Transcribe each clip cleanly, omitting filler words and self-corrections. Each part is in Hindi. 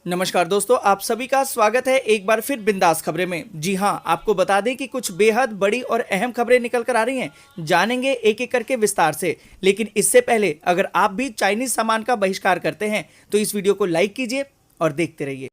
नमस्कार दोस्तों, आप सभी का स्वागत है एक बार फिर बिंदास खबरें में। जी हां, आपको बता दें कि कुछ बेहद बड़ी और अहम खबरें निकल कर आ रही हैं। जानेंगे एक एक करके विस्तार से। लेकिन इससे पहले अगर आप भी चाइनीज सामान का बहिष्कार करते हैं तो इस वीडियो को लाइक कीजिए और देखते रहिए।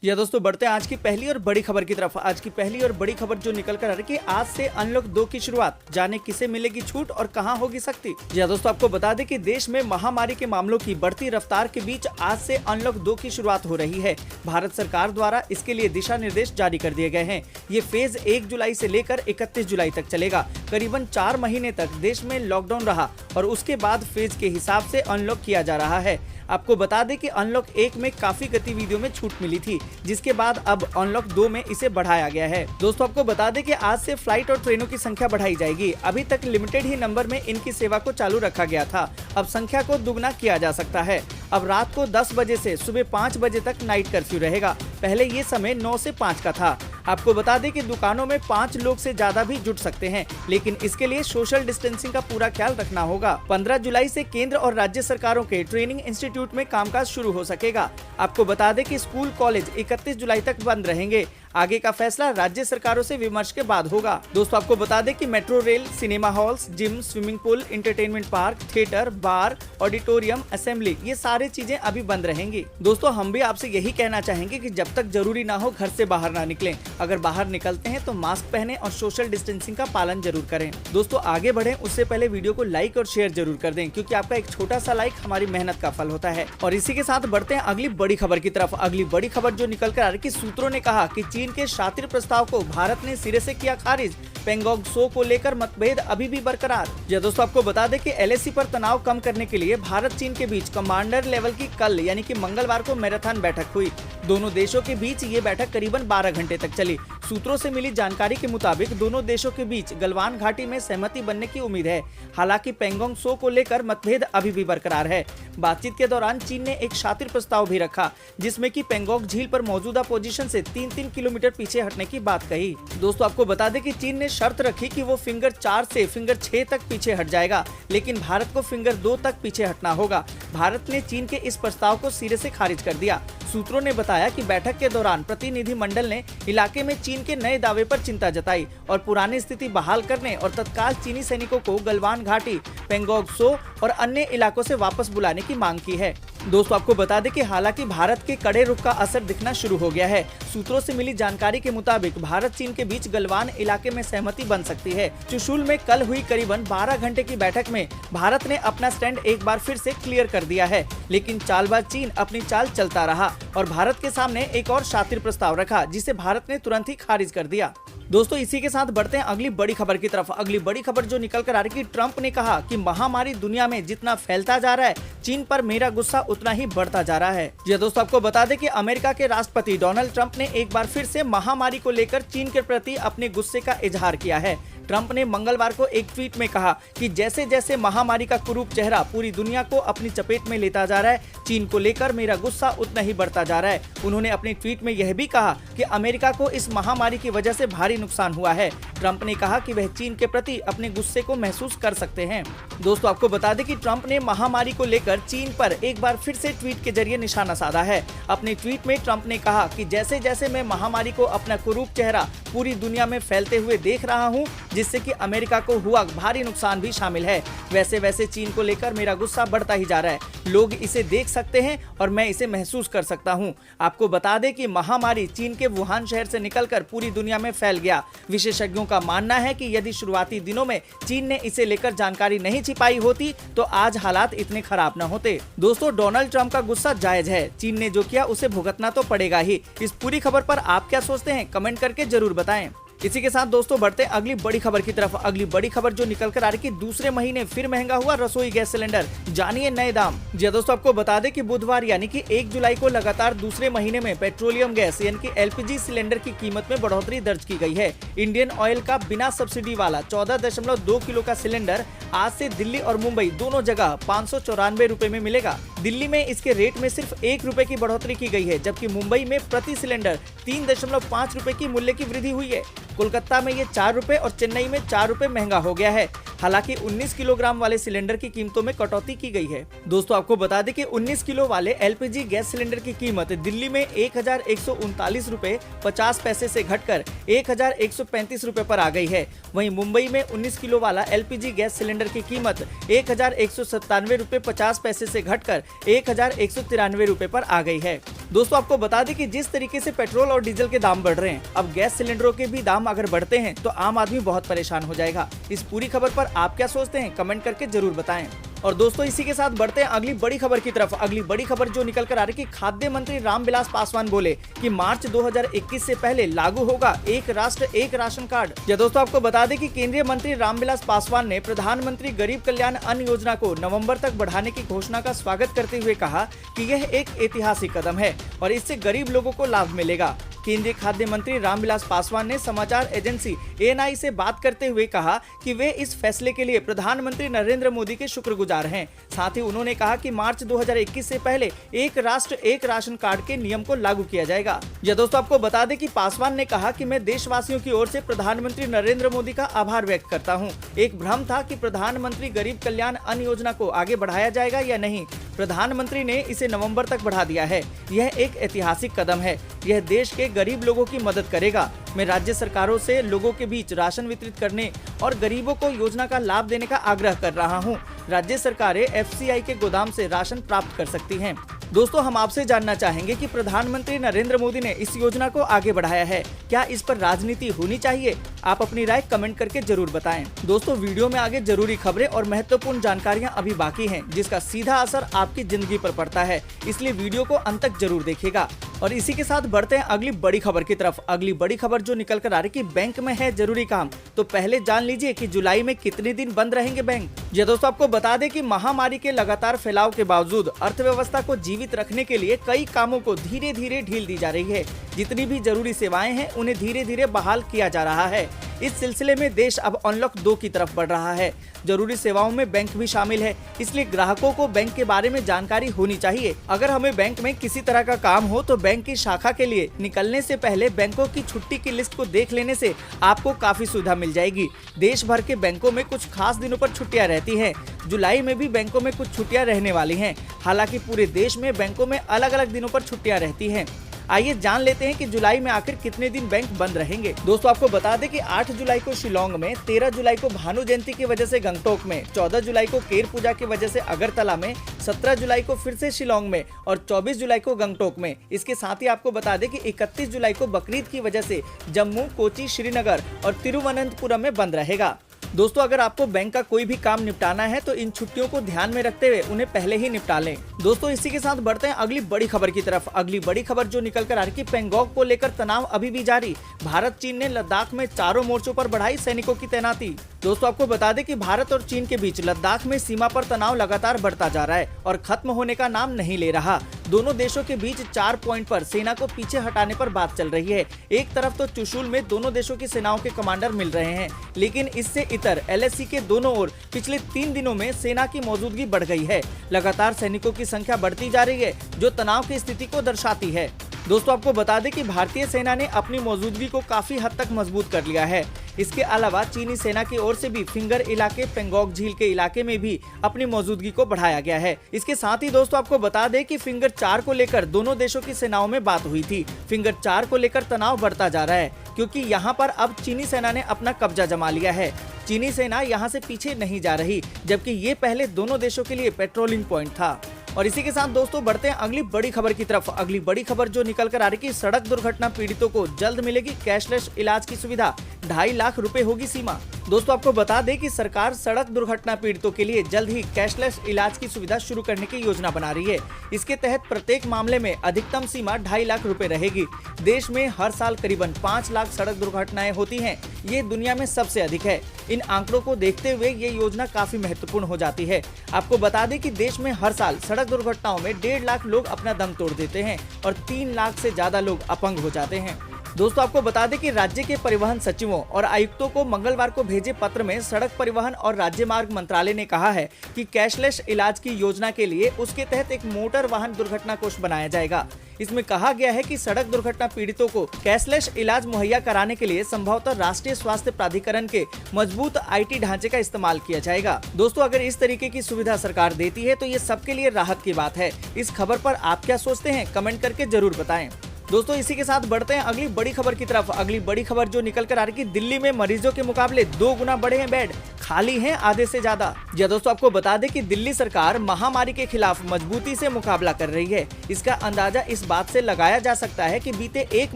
या दोस्तों, बढ़ते हैं आज की पहली और बड़ी खबर की तरफ। आज की पहली और बड़ी खबर जो निकल कर आ रही है कि आज से अनलॉक 2 की शुरुआत। जाने किसे मिलेगी छूट और कहां होगी सख्ती। या दोस्तों, आपको बता दें कि देश में महामारी के मामलों की बढ़ती रफ्तार के बीच आज से अनलॉक 2 की शुरुआत हो रही है। भारत सरकार द्वारा इसके लिए दिशा निर्देश जारी कर दिए गए हैं। ये फेज 1 जुलाई से लेकर 31 जुलाई तक चलेगा। करीबन 4 महीने तक देश में लॉकडाउन रहा और उसके बाद फेज के हिसाब से अनलॉक किया जा रहा है। आपको बता दें कि अनलॉक 1 में काफी गतिविधियों में छूट मिली थी, जिसके बाद अब अनलॉक 2 में इसे बढ़ाया गया है। दोस्तों, आपको बता दें कि आज से फ्लाइट और ट्रेनों की संख्या बढ़ाई जाएगी। अभी तक लिमिटेड ही नंबर में इनकी सेवा को चालू रखा गया था। अब संख्या को दुगना किया जा सकता है। अब रात को 10 बजे से सुबह 5 बजे तक नाइट कर्फ्यू रहेगा। पहले ये समय 9 से 5 का था। आपको बता दें कि दुकानों में 5 लोग से ज्यादा भी जुट सकते हैं, लेकिन इसके लिए सोशल डिस्टेंसिंग का पूरा ख्याल रखना होगा। 15 जुलाई से केंद्र और राज्य सरकारों के ट्रेनिंग इंस्टीट्यूट में कामकाज शुरू हो सकेगा। आपको बता दें कि स्कूल कॉलेज 31 जुलाई तक बंद रहेंगे। आगे का फैसला राज्य सरकारों से विमर्श के बाद होगा। दोस्तों, आपको बता दें कि metro rail, cinema halls, gym, swimming pool, entertainment park, theatre, bar, auditorium, assembly, ये सारी चीजें अभी बंद रहेंगी। दोस्तों, हम भी आपसे यही कहना चाहेंगे कि जब तक जरूरी ना हो घर से बाहर ना निकलें। अगर बाहर निकलते हैं तो मास्क पहने और सोशल डिस्टेंसिंग का पालन जरूर करें। दोस्तों, आगे बढ़ें उससे पहले वीडियो को लाइक और शेयर जरूर कर दें, क्योंकि आपका एक छोटा सा लाइक हमारी मेहनत का फल होता है। और इसी के साथ बढ़ते हैं अगली बड़ी खबर की तरफ। अगली बड़ी खबर जो निकल कर आ रही है कि सूत्रों ने कहा कि चीन के शातिर प्रस्ताव को भारत ने सिरे से किया खारिज। पेंगोंग त्सो को लेकर मतभेद अभी भी बरकरार। या दोस्तों, आपको बता दें कि एलएसी पर तनाव कम करने के लिए भारत चीन के बीच कमांडर लेवल की कल यानी कि मंगलवार को मैराथन बैठक हुई। दोनों देशों के बीच ये बैठक करीबन 12 घंटे तक चली। सूत्रों से मिली जानकारी के मुताबिक दोनों देशों के बीच गलवान घाटी में सहमति बनने की उम्मीद है। हालांकि पेंगोंग त्सो को लेकर मतभेद अभी भी बरकरार है। बातचीत के दौरान चीन ने एक शातिर प्रस्ताव भी रखा, जिसमें कि पेंगोंग झील पर मौजूदा पोजीशन से 3-3 किलोमीटर पीछे हटने की बात कही। दोस्तों, आपको बता दें कि चीन ने शर्त रखी कि वो फिंगर 4 से फिंगर 6 तक पीछे हट जाएगा, लेकिन भारत को फिंगर 2 तक पीछे हटना होगा। भारत ने चीन के इस प्रस्ताव को सिरे से खारिज कर दिया। सूत्रों ने बताया कि बैठक के दौरान प्रतिनिधिमंडल ने इलाके में चीन के नए दावे पर चिंता जताई और पुरानी स्थिति बहाल करने और तत्काल चीनी सैनिकों को गलवान घाटी, पेंगोंग त्सो और अन्य इलाकों से वापस बुलाने की मांग की है। दोस्तों, आपको बता दें कि हालांकि भारत के कड़े रुख का असर दिखना शुरू हो गया है। सूत्रों से मिली जानकारी के मुताबिक भारत चीन के बीच गलवान इलाके में सहमति बन सकती है। चुशुल में कल हुई करीबन 12 घंटे की बैठक में भारत ने अपना स्टैंड एक बार फिर से क्लियर कर दिया है, लेकिन चालबाज चीन अपनी चाल चलता रहा और भारत के सामने एक और शातिर प्रस्ताव रखा, जिसे भारत ने तुरंत ही खारिज कर दिया। दोस्तों, इसी के साथ बढ़ते हैं अगली बड़ी खबर की तरफ। अगली बड़ी खबर जो निकल कर आ रही है कि ट्रंप ने कहा कि महामारी दुनिया में जितना फैलता जा रहा है, चीन पर मेरा गुस्सा उतना ही बढ़ता जा रहा है। जी दोस्तों, आपको बता दें कि अमेरिका के राष्ट्रपति डोनाल्ड ट्रंप ने एक बार फिर से महामारी को लेकर चीन के प्रति अपने गुस्से का इजहार किया है। ट्रंप ने मंगलवार को एक ट्वीट में कहा कि जैसे जैसे महामारी का कुरूप चेहरा पूरी दुनिया को अपनी चपेट में लेता जा रहा है, चीन को लेकर मेरा गुस्सा उतना ही बढ़ता जा रहा है। उन्होंने अपने ट्वीट में यह भी कहा कि अमेरिका को इस महामारी की वजह से भारी नुकसान हुआ है। ट्रंप ने कहा कि वह चीन के प्रति अपने गुस्से को महसूस कर सकते हैं। दोस्तों, आपको बता दें कि ट्रंप ने महामारी को लेकर चीन पर एक बार फिर से ट्वीट के जरिए निशाना साधा है। अपने ट्वीट में ट्रंप ने कहा कि जैसे जैसे मैं महामारी को अपना कुरूप चेहरा पूरी दुनिया में फैलते हुए देख रहा हूँ, जिससे कि अमेरिका को हुआ भारी नुकसान भी शामिल है, वैसे वैसे चीन को लेकर मेरा गुस्सा बढ़ता ही जा रहा है। लोग इसे देख सकते हैं और मैं इसे महसूस कर सकता हूं। आपको बता दें कि महामारी चीन के वुहान शहर से निकलकर पूरी दुनिया में फैल गया। विशेषज्ञों का मानना है कि यदि शुरुआती दिनों में चीन ने इसे लेकर जानकारी नहीं छिपाई होती तो आज हालात इतने खराब न होते। दोस्तों, डोनाल्ड ट्रंप का गुस्सा जायज है। चीन ने जो किया उसे भुगतना तो पड़ेगा ही। इस पूरी खबर पर आप क्या सोचते हैं, कमेंट करके जरूर बताएं। इसी के साथ दोस्तों बढ़ते अगली बड़ी खबर की तरफ। अगली बड़ी खबर जो निकल कर आ रही है कि दूसरे महीने फिर महंगा हुआ रसोई गैस सिलेंडर, जानिए नए दाम। जी दोस्तों, आपको बता दें कि बुधवार यानी कि 1 जुलाई को लगातार दूसरे महीने में पेट्रोलियम गैस यानी कि एलपीजी सिलेंडर की कीमत में बढ़ोतरी दर्ज की गई है। इंडियन ऑयल का बिना सब्सिडी वाला 14.2 किलो का सिलेंडर आज से दिल्ली और मुंबई दोनों जगह 594 रुपए में मिलेगा। दिल्ली में इसके रेट में सिर्फ 1 रुपए की बढ़ोतरी की गई है, जबकि मुंबई में प्रति सिलेंडर 3.5 रुपए की मूल्य की वृद्धि हुई है। कोलकाता में ये 4 रुपए और चेन्नई में 4 रुपए महंगा हो गया है। हालांकि 19 किलोग्राम वाले सिलेंडर की कीमतों में कटौती की गई है। दोस्तों आपको बता दें कि 19 किलो वाले LPG गैस सिलेंडर की कीमत दिल्ली में 1139 रुपए 50 पैसे से घटकर 1135 रुपए पर आ गई है। वहीं मुंबई में 19 किलो वाला LPG गैस सिलेंडर की कीमत 1197 रुपए 50 पैसे से घटकर 1193 रुपए पर आ गई है। दोस्तों आपको बता दें कि जिस तरीके से पेट्रोल और डीजल के दाम बढ़ रहे हैं, अब गैस सिलेंडरों के भी दाम अगर बढ़ते हैं तो आम आदमी बहुत परेशान हो जाएगा। इस पूरी खबर पर आप क्या सोचते हैं, कमेंट करके जरूर बताएं। और दोस्तों इसी के साथ बढ़ते हैं अगली बड़ी खबर की तरफ। अगली बड़ी खबर जो निकल कर आ रही है कि खाद्य मंत्री रामविलास पासवान बोले कि मार्च 2021 से पहले लागू होगा एक राष्ट्र एक राशन कार्ड। या दोस्तों आपको बता दें कि केंद्रीय मंत्री रामविलास पासवान ने प्रधानमंत्री गरीब कल्याण अन्न योजना को नवंबर तक बढ़ाने की घोषणा का स्वागत करते हुए कहा कि यह एक ऐतिहासिक कदम है और इससे गरीब लोगों को लाभ मिलेगा। केंद्रीय खाद्य मंत्री रामविलास पासवान ने समाचार एजेंसी ANI से बात करते हुए कहा कि वे इस फैसले के लिए प्रधानमंत्री नरेंद्र मोदी के शुक्रगुजार हैं। साथ ही उन्होंने कहा कि मार्च 2021 से पहले एक राष्ट्र एक राशन कार्ड के नियम को लागू किया जाएगा। यह दोस्तों आपको बता दें कि पासवान ने कहा कि मैं देशवासियों की ओर से प्रधानमंत्री नरेंद्र मोदी का आभार व्यक्त करता हूं। एक भ्रम था कि प्रधानमंत्री गरीब कल्याण अन्न योजना को आगे बढ़ाया जाएगा या नहीं। प्रधानमंत्री ने इसे नवंबर तक बढ़ा दिया है। यह एक ऐतिहासिक कदम है। यह देश के गरीब लोगों की मदद करेगा। मैं राज्य सरकारों से लोगों के बीच राशन वितरित करने और गरीबों को योजना का लाभ देने का आग्रह कर रहा हूं। राज्य सरकारें FCI के गोदाम से राशन प्राप्त कर सकती हैं। दोस्तों हम आपसे जानना चाहेंगे कि प्रधानमंत्री नरेंद्र मोदी ने इस योजना को आगे बढ़ाया है, क्या इस पर राजनीति होनी चाहिए? आप अपनी राय कमेंट करके जरूर बताएं। दोस्तों वीडियो में आगे जरूरी खबरें और महत्वपूर्ण जानकारियां अभी बाकी हैं, जिसका सीधा असर आपकी जिंदगी पर पड़ता है, इसलिए वीडियो को अंत तक जरूर देखिएगा। और इसी के साथ बढ़ते हैं अगली बड़ी खबर की तरफ। अगली बड़ी खबर जो निकल कर आ रही कि बैंक में है जरूरी काम, तो पहले जान लीजिए कि जुलाई में कितने दिन बंद रहेंगे बैंक। ये दोस्तों आपको बता दें कि महामारी के लगातार फैलाव के बावजूद अर्थव्यवस्था को जीवित रखने के लिए कई कामों को धीरे धीरे ढील दी जा रही है। जितनी भी जरूरी सेवाएं हैं उन्हें धीरे धीरे बहाल किया जा रहा है। इस सिलसिले में देश अब अनलॉक 2 की तरफ बढ़ रहा है। जरूरी सेवाओं में बैंक भी शामिल है, इसलिए ग्राहकों को बैंक के बारे में जानकारी होनी चाहिए। अगर हमें बैंक में किसी तरह का काम हो तो बैंक की शाखा के लिए निकलने से पहले बैंकों की छुट्टी की लिस्ट को देख लेने से आपको काफी सुविधा मिल जाएगी। देश भर के बैंकों में कुछ खास दिनों पर छुट्टियां रहती हैं। जुलाई में भी बैंकों में कुछ छुट्टियां रहने वाली हैं। हालांकि पूरे देश में बैंकों में अलग अलग दिनों पर छुट्टियां रहती हैं। आइए जान लेते हैं कि जुलाई में आखिर कितने दिन बैंक बंद रहेंगे। दोस्तों आपको बता दें कि 8 जुलाई को शिलोंग में, 13 जुलाई को भानु जयंती की वजह से गंगटोक में, 14 जुलाई को केर पूजा की वजह से अगरतला में, 17 जुलाई को फिर से शिलोंग में और 24 जुलाई को गंगटोक में। इसके साथ ही आपको बता दें कि 31 जुलाई को बकरीद की वजह से जम्मू, कोची, श्रीनगर और तिरुवनंतपुरम में बंद रहेगा। दोस्तों अगर आपको बैंक का कोई भी काम निपटाना है तो इन छुट्टियों को ध्यान में रखते हुए उन्हें पहले ही निपटा लें। दोस्तों इसी के साथ बढ़ते हैं अगली बड़ी खबर की तरफ। अगली बड़ी खबर जो निकल कर आ रही है, पेंगोंग को लेकर तनाव अभी भी जारी। भारत चीन ने लद्दाख में चारों मोर्चों पर बढ़ाई सैनिकों की तैनाती। दोस्तों आपको बता दें कि भारत और चीन के बीच लद्दाख में सीमा पर तनाव लगातार बढ़ता जा रहा है और खत्म होने का नाम नहीं ले रहा। दोनों देशों के बीच 4 पॉइंट पर सेना को पीछे हटाने पर बात चल रही है। एक तरफ तो चुशुल में दोनों देशों की सेनाओं के कमांडर मिल रहे हैं, लेकिन इससे इतर LAC के दोनों ओर पिछले 3 दिनों में सेना की मौजूदगी बढ़ गई है। लगातार सैनिकों की संख्या बढ़ती जा रही है, जो तनाव की स्थिति को दर्शाती है। दोस्तों आपको बता दें कि भारतीय सेना ने अपनी मौजूदगी को काफी हद तक मजबूत कर लिया है। इसके अलावा चीनी सेना की ओर से भी फिंगर इलाके, पेंगोंग झील के इलाके में भी अपनी मौजूदगी को बढ़ाया गया है। इसके साथ ही दोस्तों आपको बता दें कि फिंगर 4 को लेकर दोनों देशों की सेनाओं में बात हुई थी। फिंगर 4 को लेकर तनाव बढ़ता जा रहा है, क्योंकि यहाँ पर अब चीनी सेना ने अपना कब्जा जमा लिया है। चीनी सेना यहाँ से पीछे नहीं जा रही, जबकि ये पहले दोनों देशों के लिए पेट्रोलिंग पॉइंट था। और इसी के साथ दोस्तों बढ़ते हैं अगली बड़ी खबर की तरफ। अगली बड़ी खबर जो निकल कर आ रही है, सड़क दुर्घटना पीड़ितों को जल्द मिलेगी कैशलेस इलाज की सुविधा, 2.5 लाख रुपए होगी सीमा। दोस्तों आपको बता दें कि सरकार सड़क दुर्घटना पीड़ितों के लिए जल्द ही कैशलेस इलाज की सुविधा शुरू करने की योजना बना रही है। इसके तहत प्रत्येक मामले में अधिकतम सीमा 2.5 लाख रुपए रहेगी। देश में हर साल करीबन 5 लाख सड़क दुर्घटनाएं होती हैं, ये दुनिया में सबसे अधिक है। इन आंकड़ों को देखते हुए ये योजना काफी महत्वपूर्ण हो जाती है। आपको बता दें कि देश में हर साल सड़क दुर्घटनाओं में 1.5 लाख लोग अपना दम तोड़ देते हैं और 3 लाख से ज्यादा लोग अपंग हो जाते हैं। दोस्तों आपको बता दें कि राज्य के परिवहन सचिवों और आयुक्तों को मंगलवार को भेजे पत्र में सड़क परिवहन और राज्य मार्ग मंत्रालय ने कहा है कि कैशलेस इलाज की योजना के लिए उसके तहत एक मोटर वाहन दुर्घटना कोष बनाया जाएगा। इसमें कहा गया है कि सड़क दुर्घटना पीड़ितों को कैशलेस इलाज मुहैया कराने के लिए संभवतः राष्ट्रीय स्वास्थ्य प्राधिकरण के मजबूत IT ढांचे का इस्तेमाल किया जाएगा। दोस्तों अगर इस तरीके की सुविधा सरकार देती है तो ये सबके लिए राहत की बात है। इस खबर पर आप क्या सोचते हैं, कमेंट करके जरूर बताएं। दोस्तों इसी के साथ बढ़ते हैं अगली बड़ी खबर की तरफ। अगली बड़ी खबर जो निकल कर आ रही है कि दिल्ली में मरीजों के मुकाबले 2 गुना बढ़े हैं बेड, खाली हैं आधे से ज्यादा। जी दोस्तों आपको बता दें कि दिल्ली सरकार महामारी के खिलाफ मजबूती से मुकाबला कर रही है। इसका अंदाजा इस बात से लगाया जा सकता है कि बीते 1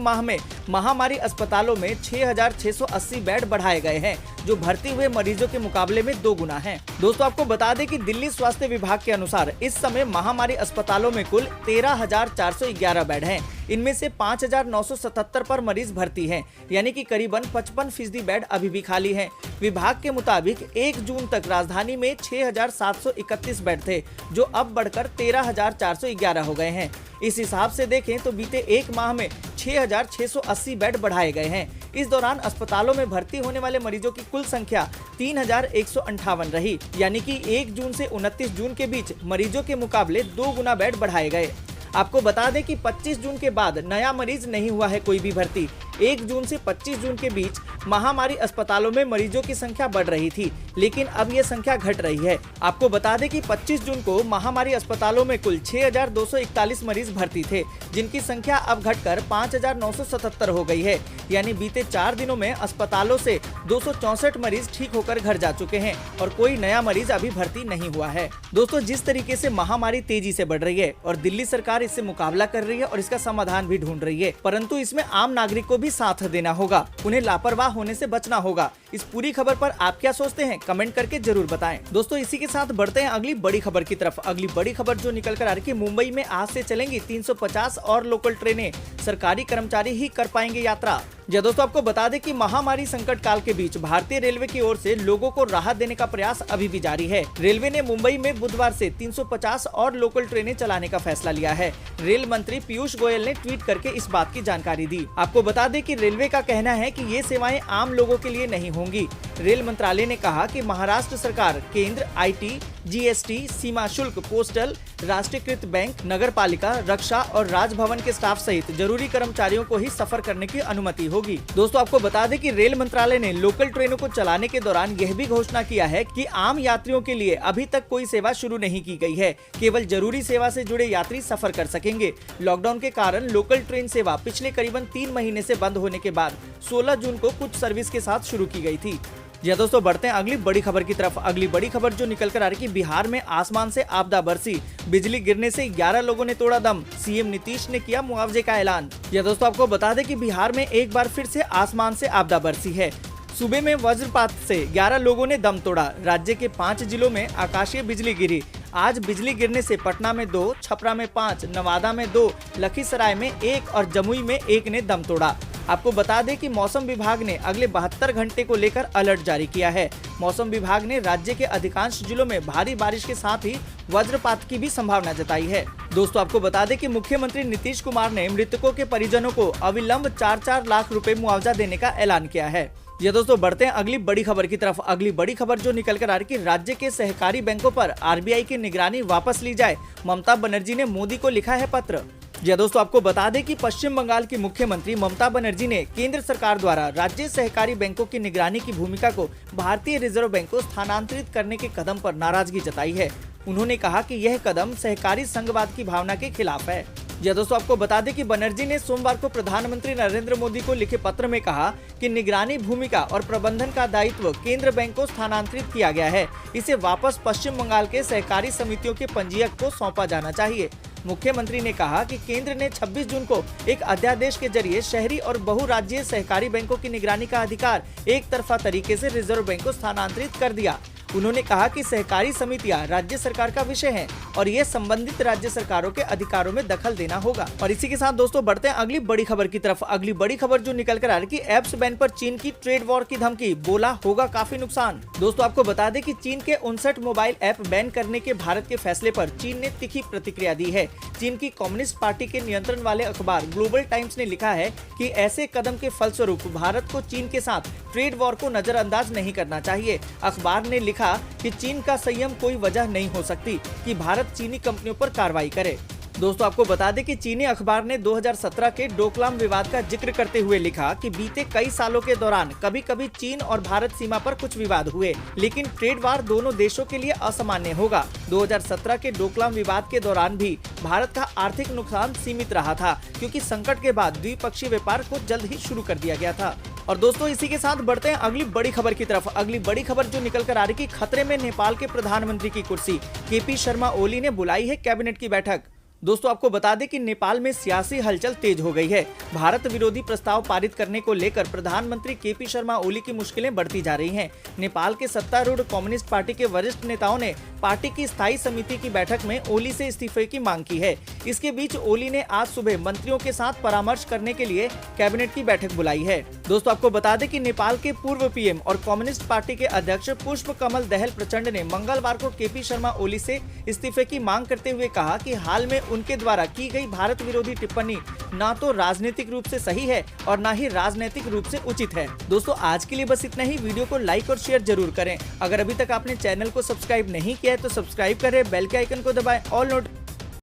माह में महामारी अस्पतालों में 6,680 बेड बढ़ाए गए हैं, जो भर्ती हुए मरीजों के मुकाबले में 2 गुना है। दोस्तों आपको बता दें कि दिल्ली स्वास्थ्य विभाग के अनुसार इस समय महामारी अस्पतालों में कुल 13,411 बेड हैं। इनमें से 5,977 पर मरीज भर्ती हैं, यानी कि करीबन 55% बेड अभी भी खाली हैं। विभाग के मुताबिक 1 जून तक राजधानी में 6,731 बेड थे, जो अब बढ़कर 13,411 हो गए हैं। इस हिसाब से देखें तो बीते 1 माह में 6,680 बेड बढ़ाए गए हैं। इस दौरान अस्पतालों में भर्ती होने वाले मरीजों की कुल संख्या 3,158 रही, यानी कि 1 जून से 29 जून के बीच मरीजों के मुकाबले 2 गुना बेड बढ़ाए गए। आपको बता दें कि 25 जून के बाद नया मरीज नहीं हुआ है कोई भी भर्ती। 1 जून से 25 जून के बीच महामारी अस्पतालों में मरीजों की संख्या बढ़ रही थी, लेकिन अब ये संख्या घट रही है। आपको बता दें कि 25 जून को महामारी अस्पतालों में कुल 6,241 मरीज भर्ती थे, जिनकी संख्या अब घटकर 5,977 हो गई है, यानी बीते 4 दिनों में अस्पतालों से 264 मरीज ठीक होकर घर जा चुके हैं और कोई नया मरीज अभी भर्ती नहीं हुआ है। दोस्तों जिस तरीके से महामारी तेजी से बढ़ रही है और दिल्ली सरकार इससे मुकाबला कर रही है और इसका समाधान भी ढूंढ रही है, परंतु इसमें आम नागरिक को भी साथ देना होगा, उन्हें लापरवाह होने से बचना होगा। इस पूरी खबर पर आप क्या सोचते हैं, कमेंट करके जरूर बताएं। दोस्तों इसी के साथ बढ़ते हैं अगली बड़ी खबर की तरफ। अगली बड़ी खबर जो निकल कर आ रही है, मुंबई में आज से चलेंगी 350 और लोकल ट्रेनें, सरकारी कर्मचारी ही कर पाएंगे यात्रा। जी दोस्तों आपको बता दें कि महामारी संकट काल के बीच भारतीय रेलवे की ओर से लोगों को राहत देने का प्रयास अभी भी जारी है। रेलवे ने मुंबई में बुधवार से 350 और लोकल ट्रेनें चलाने का फैसला लिया है। रेल मंत्री पीयूष गोयल ने ट्वीट करके इस बात की जानकारी दी। आपको बता दें कि रेलवे का कहना है कि ये सेवाएं आम लोगों के लिए नहीं होंगी। रेल मंत्रालय ने कहा कि महाराष्ट्र सरकार केंद्र IT, GST, सीमा शुल्क, पोस्टल, राष्ट्रीयकृत बैंक, नगर पालिका, रक्षा और राजभवन के स्टाफ सहित जरूरी कर्मचारियों को ही सफर करने की अनुमति होगी। दोस्तों आपको बता दें कि रेल मंत्रालय ने लोकल ट्रेनों को चलाने के दौरान यह भी घोषणा किया है कि आम यात्रियों के लिए अभी तक कोई सेवा शुरू नहीं की गई है, केवल जरूरी सेवा से जुड़े यात्री सफर कर सकेंगे। लॉकडाउन के कारण लोकल ट्रेन सेवा पिछले करीबन 3 महीने से बंद होने के बाद 16 जून को कुछ सर्विस के साथ शुरू की गई थी। जी दोस्तों बढ़ते हैं अगली बड़ी खबर की तरफ। अगली बड़ी खबर जो निकल कर आ रही है, बिहार में आसमान से आपदा बरसी, बिजली गिरने से 11 लोगों ने तोड़ा दम, सीएम नीतीश ने किया मुआवजे का ऐलान। जी दोस्तों आपको बता दें कि बिहार में एक बार फिर से आसमान से आपदा बरसी है। सुबह में वज्रपात से 11 लोगों ने दम तोड़ा। राज्य के 5 जिलों में आकाशीय बिजली गिरी। आज बिजली गिरने से पटना में 2, छपरा में 5, नवादा में 2, लखीसराय में 1 और जमुई में 1 ने दम तोड़ा। आपको बता दें कि मौसम विभाग ने अगले 72 घंटे को लेकर अलर्ट जारी किया है। मौसम विभाग ने राज्य के अधिकांश जिलों में भारी बारिश के साथ ही वज्रपात की भी संभावना जताई है। दोस्तों आपको बता दें कि मुख्यमंत्री नीतीश कुमार ने मृतकों के परिजनों को अविलंब 4-4 लाख रुपए मुआवजा देने का ऐलान किया है। ये दोस्तों बढ़ते हैं अगली बड़ी खबर की तरफ। अगली बड़ी खबर जो निकल कर आ रही है, राज्य के सहकारी बैंकों पर RBI की निगरानी वापस ली जाए, ममता बनर्जी ने मोदी को लिखा है पत्र। जी दोस्तों आपको बता दें कि पश्चिम बंगाल की मुख्यमंत्री ममता बनर्जी ने केंद्र सरकार द्वारा राज्य सहकारी बैंकों की निगरानी की भूमिका को भारतीय रिजर्व बैंक को स्थानांतरित करने के कदम पर नाराजगी जताई है। उन्होंने कहा कि यह कदम सहकारी संघवाद की भावना के खिलाफ है। जी दोस्तों आपको बता दें कि बनर्जी ने सोमवार को प्रधानमंत्री नरेंद्र मोदी को लिखे पत्र में कहा कि निगरानी भूमिका और प्रबंधन का दायित्व केंद्र बैंक को स्थानांतरित किया गया है। इसे वापस पश्चिम बंगाल के सहकारी समितियों के पंजीयक को सौंपा जाना चाहिए। मुख्यमंत्री ने कहा कि केंद्र ने 26 जून को एक अध्यादेश के जरिए शहरी और बहुराज्यीय सहकारी बैंकों की निगरानी का अधिकार एक तरफा तरीके से रिजर्व बैंक को स्थानांतरित कर दिया। उन्होंने कहा कि सहकारी समितियां राज्य सरकार का विषय हैं और ये संबंधित राज्य सरकारों के अधिकारों में दखल देना होगा। और इसी के साथ दोस्तों बढ़ते हैं अगली बड़ी खबर की तरफ। अगली बड़ी खबर जो निकल कर आ रही है, एप्स बैन पर चीन की ट्रेड वॉर की धमकी, बोला होगा काफी नुकसान। दोस्तों आपको बता दें कि चीन के 59 मोबाइल ऐप बैन करने के भारत के फैसले पर चीन ने तीखी प्रतिक्रिया दी है। चीन की कम्युनिस्ट पार्टी के नियंत्रण वाले अखबार ग्लोबल टाइम्स ने लिखा है कि ऐसे कदम के फलस्वरूप भारत को चीन के साथ ट्रेड वॉर को नजरअंदाज नहीं करना चाहिए। अखबार ने लिखा कि चीन का संयम कोई वजह नहीं हो सकती कि भारत चीनी कंपनियों पर कार्रवाई करे। दोस्तों आपको बता दें कि चीनी अखबार ने 2017 के डोकलाम विवाद का जिक्र करते हुए लिखा कि बीते कई सालों के दौरान कभी कभी चीन और भारत सीमा पर कुछ विवाद हुए, लेकिन ट्रेड वार दोनों देशों के लिए असामान्य होगा। 2017 के डोकलाम विवाद के दौरान भी भारत का आर्थिक नुकसान सीमित रहा था, क्योंकि संकट के बाद द्विपक्षीय व्यापार को जल्द ही शुरू कर दिया गया था। और दोस्तों इसी के साथ बढ़ते हैं अगली बड़ी खबर की तरफ। अगली बड़ी खबर जो निकल कर आ रही कि खतरे में नेपाल के प्रधानमंत्री की कुर्सी। केपी शर्मा ओली ने बुलाई है कैबिनेट की बैठक। दोस्तों आपको बता दें कि नेपाल में सियासी हलचल तेज हो गई है। भारत विरोधी प्रस्ताव पारित करने को लेकर प्रधानमंत्री केपी शर्मा ओली की मुश्किलें बढ़ती जा रही हैं। नेपाल के सत्तारूढ़ कम्युनिस्ट पार्टी के वरिष्ठ नेताओं ने पार्टी की स्थायी समिति की बैठक में ओली से इस्तीफे की मांग की है। इसके बीच ओली ने आज सुबह मंत्रियों के साथ परामर्श करने के लिए कैबिनेट की बैठक बुलाई है। दोस्तों आपको बता दें कि नेपाल के पूर्व पीएम और कम्युनिस्ट पार्टी के अध्यक्ष पुष्प कमल दहल प्रचंड ने मंगलवार को केपी शर्मा ओली से इस्तीफे की मांग करते हुए कहा कि हाल में उनके द्वारा की गई भारत विरोधी टिप्पणी न तो राजनीतिक रूप से सही है और न ही राजनीतिक रूप से उचित है। दोस्तों आज के लिए बस इतना ही। वीडियो को लाइक और शेयर जरूर करें। अगर अभी तक आपने चैनल को सब्सक्राइब नहीं किया है तो सब्सक्राइब करें, बेल के आइकन को दबाएं, ऑल नोट